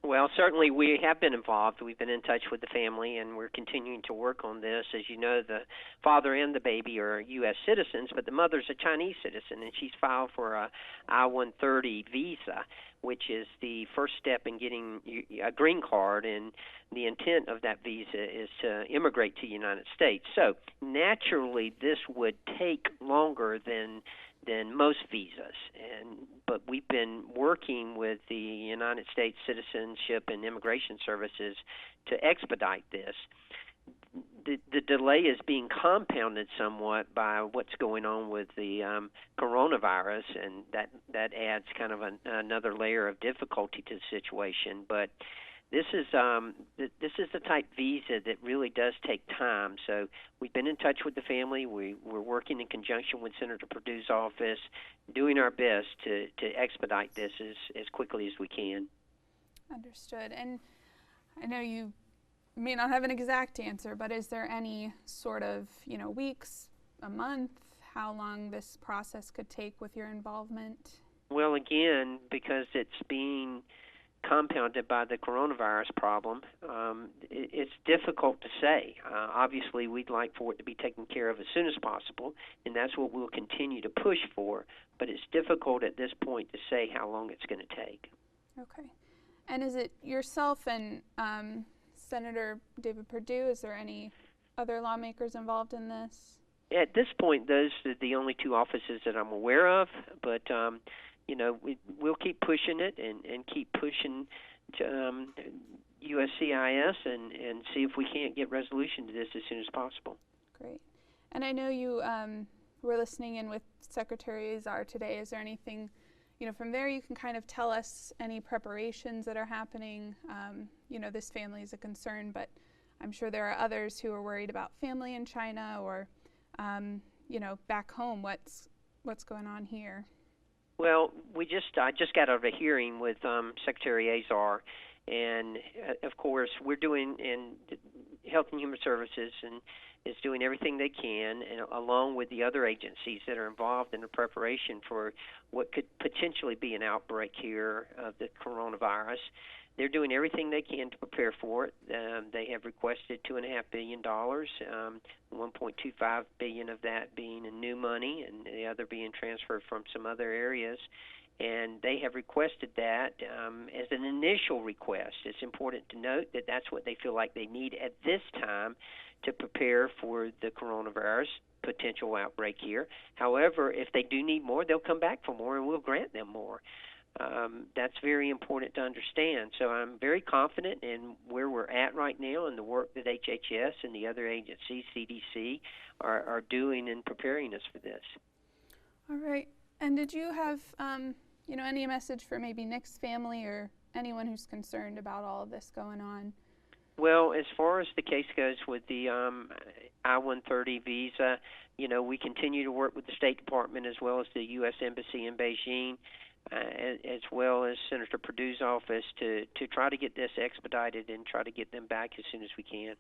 Well, certainly we have been involved. We've been in touch with the family, and we're continuing to work on this. As you know, the father and the baby are U.S. citizens, but the mother's a Chinese citizen, and she's filed for a I-130 visa, which is the first step in getting a green card. And the intent of that visa is to immigrate to the United States. So naturally, this would take longer than most visas, but we've been working with the United States Citizenship and Immigration Services to expedite this. The delay is being compounded somewhat by what's going on with the coronavirus, and that adds kind of another layer of difficulty to the situation. But this is the type visa that really does take time. So we've been in touch with the family. We're working in conjunction with Senator Perdue's office, doing our best to expedite this as quickly as we can. Understood. And I know you may not have an exact answer, but is there any sort of, weeks, a month, how long this process could take with your involvement? Well, again, because it's being compounded by the coronavirus problem, it's difficult to say. Obviously, we'd like for it to be taken care of as soon as possible, and that's what we'll continue to push for, but it's difficult at this point to say how long it's going to take. Okay. And is it yourself and Senator David Perdue? Is there any other lawmakers involved in this? At this point, those are the only two offices that I'm aware of, but we'll keep pushing it and keep pushing to USCIS and see if we can't get resolution to this as soon as possible. Great. And I know you were listening in with Secretary Azar today. Is there anything, from there you can kind of tell us any preparations that are happening? This family is a concern, but I'm sure there are others who are worried about family in China or, back home. What's going on here? Well, I just got out of a hearing with Secretary Azar, and of course we're doing in Health and Human Services and is doing everything they can, and along with the other agencies that are involved in the preparation for what could potentially be an outbreak here of the coronavirus. They're doing everything they can to prepare for it. They have requested $2.5 billion, $1.25 billion of that being in new money, and the other being transferred from some other areas. And they have requested that as an initial request. It's important to note that that's what they feel like they need at this time to prepare for the coronavirus potential outbreak here. However, if they do need more, they'll come back for more, and we'll grant them more. That's very important to understand. So I'm very confident in where we're at right now and the work that HHS and the other agencies, CDC, are doing in preparing us for this. All right. And did you have, any message for maybe Nick's family or anyone who's concerned about all of this going on? Well, as far as the case goes with the I-130 visa, we continue to work with the State Department as well as the U.S. Embassy in Beijing, as well as Senator Perdue's office to try to get this expedited and try to get them back as soon as we can.